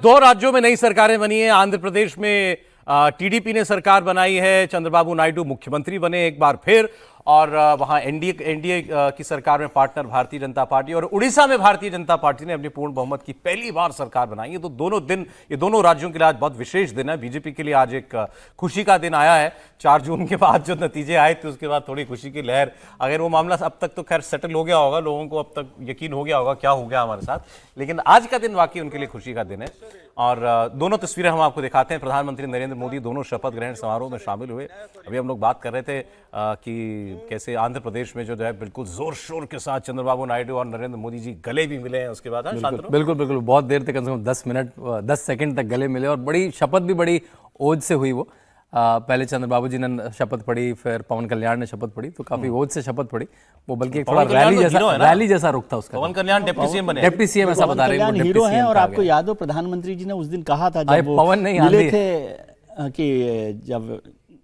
दो राज्यों में नई सरकारें बनी हैं। आंध्र प्रदेश में टीडीपी ने सरकार बनाई है, चंद्रबाबू नायडू मुख्यमंत्री बने एक बार फिर, और वहां एनडीए की सरकार में पार्टनर भारतीय जनता पार्टी, और उड़ीसा में भारतीय जनता पार्टी ने अपनी पूर्ण बहुमत की पहली बार सरकार बनाई है। तो ये दोनों राज्यों के लिए आज बहुत विशेष दिन है। बीजेपी के लिए आज एक खुशी का दिन आया है। 4 जून के बाद जो नतीजे आए थे उसके बाद थोड़ी खुशी की लहर, अगर वो मामला अब तक तो खैर सेटल हो गया होगा, लोगों को अब तक यकीन हो गया होगा क्या हो गया हमारे साथ, लेकिन आज का दिन वाकई उनके लिए खुशी का दिन है। और दोनों तस्वीरें हम आपको दिखाते हैं। प्रधानमंत्री नरेंद्र मोदी दोनों शपथ ग्रहण समारोह में शामिल हुए। अभी हम लोग बात कर रहे थे कि कैसे आंध्र प्रदेश में जो है बिल्कुल जोर शोर के साथ चंद्रबाबू नायडू और नरेंद्र मोदी जी गले भी मिले हैं। उसके बाद बिल्कुल बहुत देर तक, कम से कम 10 सेकंड तक गले मिले, और बड़ी शपथ भी बड़ी ओज से हुई। वो पहले चंद्रबाबू जी ने शपथ पढ़ी, फिर पवन कल्याण ने शपथ पढ़ी, तो काफी ओज से शपथ पढ़ी वो, बल्कि एक थोड़ा रैली जैसा रुख था उसका। पवन कल्याण डिप्टी सीएम बने, डिप्टी सीएम ऐसा बता रहे हैं, हीरो हैं। और आपको याद हो प्रधानमंत्री जी ने उस दिन कहा था जब पवन नहीं मिले थे कि जब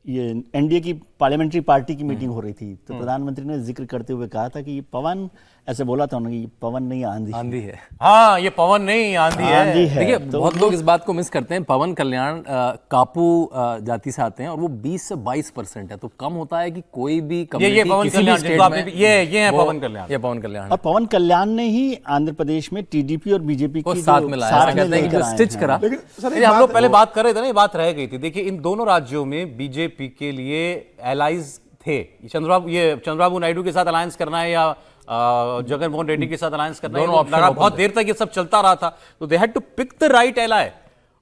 ये एनडीए की पार्लियामेंट्री पार्टी की मीटिंग हो रही थी, तो प्रधानमंत्री ने जिक्र करते हुए कहा था कि ये पवन, ऐसे बोला था उन्होंने, पवन नहीं आंधी है। हाँ, ये पवन नहीं आंधी है। देखिए तो बहुत लोग इस बात को मिस करते हैं। पवन कल्याण कापू जाति से आते हैं और वो 20 से 22% है, तो कम होता है कि कोई भी कम्युनिटी ये पवन कल्याण ये पवन कल्याण, ये पवन कल्याण। और पवन कल्याण ने ही आंध्र प्रदेश में टीडीपी और बीजेपी को साथ मिलाया, स्टिच करा। हम लोग पहले बात कर रहे थे ना, ये बात रह गई थी। देखिए इन दोनों राज्यों में बीजेपी के लिए एलाइज थे। चंद्रबाबू नायडू के साथ अलायंस करना है या जगनमोहन रेड्डी के साथ अलायंस करना है, बहुत देर तक ये सब चलता रहा था। तो they had to pick the right ally.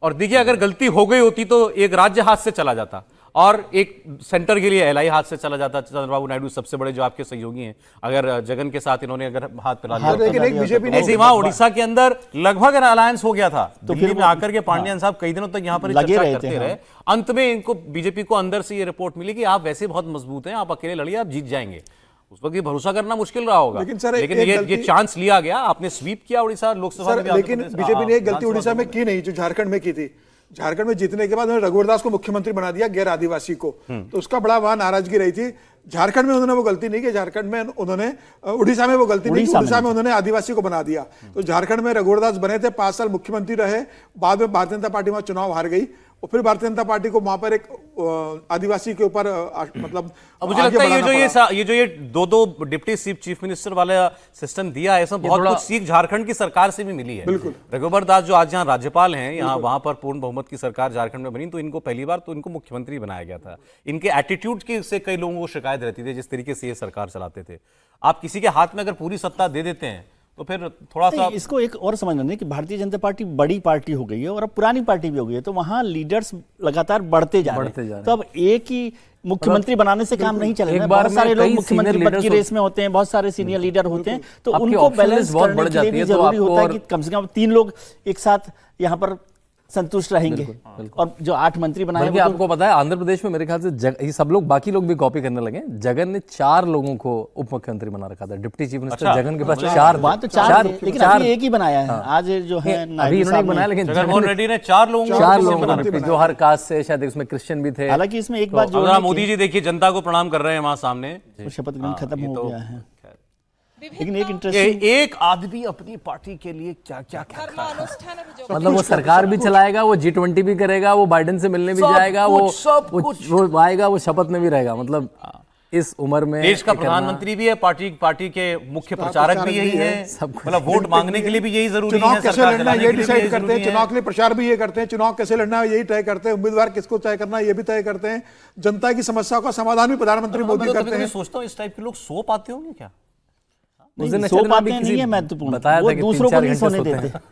और देखिए अगर गलती हो गई होती तो एक राज्य हाथ से चला जाता और एक सेंटर के लिए एलआई हाथ से चला जाता। चंद्रबाबू नायडू सबसे बड़े जो आपके सहयोगी हैं, अगर जगन के साथ इन्होंने अगर हाथ मिला दिया, ऐसे वहां उड़ीसा के अंदर लगभग अलायंस हो गया था। तो दिल्ली में आकर के पांडियन साहब कई दिनों तक यहाँ पर चर्चा करते रहे। अंत में इनको बीजेपी को अंदर से ये रिपोर्ट मिली कि आप वैसे बहुत मजबूत हैं, आप अकेले लड़िए, आप जीत जाएंगे। उस वक्त ये भरोसा करना मुश्किल रहा होगा, लेकिन ये चांस लिया गया। आपने स्वीप किया उड़ीसा लोकसभा में, लेकिन बीजेपी ने एक गलती उड़ीसा में की नहीं जो झारखंड में की थी। झारखंड में जीतने के बाद उन्होंने रघुवर दास को मुख्यमंत्री बना दिया, गैर आदिवासी को, तो उसका बड़ा वहां नाराजगी रही थी। झारखंड में उन्होंने वो गलती नहीं की, झारखंड में उन्होंने उड़ीसा में वो गलती नहीं की, उड़ीसा में उन्होंने आदिवासी को बना दिया। तो झारखंड में रघुवर दास बने थे, 5 साल मुख्यमंत्री रहे, बाद में भारतीय जनता पार्टी वहां चुनाव हार गई, और फिर भारतीय जनता पार्टी को वहां पर एक आदिवासी के ऊपर मतलब मुझे लगता है ये जो ये दो डिप्टी चीफ मिनिस्टर वाला सिस्टम दिया है, इसमें बहुत कुछ सीख झारखंड की सरकार से भी मिली है। बिल्कुल। रघुवर दास जो आज यहाँ राज्यपाल हैं, यहाँ वहां पर पूर्ण बहुमत की सरकार झारखंड में बनी, तो इनको पहली बार तो इनको मुख्यमंत्री बनाया गया था। इनके एटीट्यूड की से कई लोगों को शिकायत रहती थी, जिस तरीके से ये सरकार चलाते थे। आप किसी के हाथ में अगर पूरी सत्ता दे देते हैं तो फिर थोड़ा सा इसको एक और समझना नहीं कि भारतीय जनता पार्टी बड़ी पार्टी हो गई है और अब पुरानी पार्टी भी हो गई है, तो वहां लीडर्स लगातार बढ़ते जा रहे हैं। तो अब एक ही मुख्यमंत्री बनाने से काम नहीं चलेगा। बहुत सारे लोग मुख्यमंत्री पद की रेस में होते हैं, बहुत सारे सीनियर लीडर होते हैं, तो उनको बैलेंस करने के लिए भी जरूरी होता है कि कम से कम 3 लोग एक साथ यहाँ पर संतुष्ट रहेंगे। और जो 8 मंत्री बनाए, बल्कि आपको पता है आंध्र प्रदेश में मेरे ख्याल से ये सब लोग, बाकी लोग भी कॉपी करने लगे। जगन ने 4 लोगों को उप मुख्यमंत्री बना रखा था। डिप्टी चीफ मिनिस्टर जगन के पास 4 लेकिन अभी एक ही बनाया है। आज जो है अभी इन्होंने बनाया, लेकिन जगनमोहन रेड्डी ने 4 लोगों जो हर कास्ट से, शायद उसमें क्रिश्चियन भी थे। हालांकि इसमें एक बात जो मोदी जी देखिए जनता को प्रणाम कर रहे हैं वहां सामने, शपथ ग्रहण खत्म हो गया है। लेकिन एक इंटरेस्टिंग, एक आदमी अपनी पार्टी के लिए क्या क्या मतलब वो सरकार भी चलाएगा, वो G20 भी करेगा, वो बाइडेन से मिलने भी जाएगा, वो आएगा, वो शपथ में भी रहेगा। मतलब इस उम्र में देश का प्रधानमंत्री भी है, पार्टी के मुख्य प्रचारक भी यही है, मतलब वोट मांगने के लिए भी यही जरूरी है। चुनाव कैसे लड़ना है ये डिसाइड करते हैं, चुनाव के लिए प्रचार भी ये करते हैं, चुनाव कैसे लड़ना है यही तय करते हैं, उम्मीदवार किसको तय करना है ये भी तय करते हैं, जनता की समस्याओं का समाधान भी प्रधानमंत्री मोदी करते हैं। सोचता हूँ इस टाइप के लोग सो पाते होंगे क्या? नहीं, सो पाते नहीं है महत्वपूर्ण, वो दूसरों को नहीं सोने देते।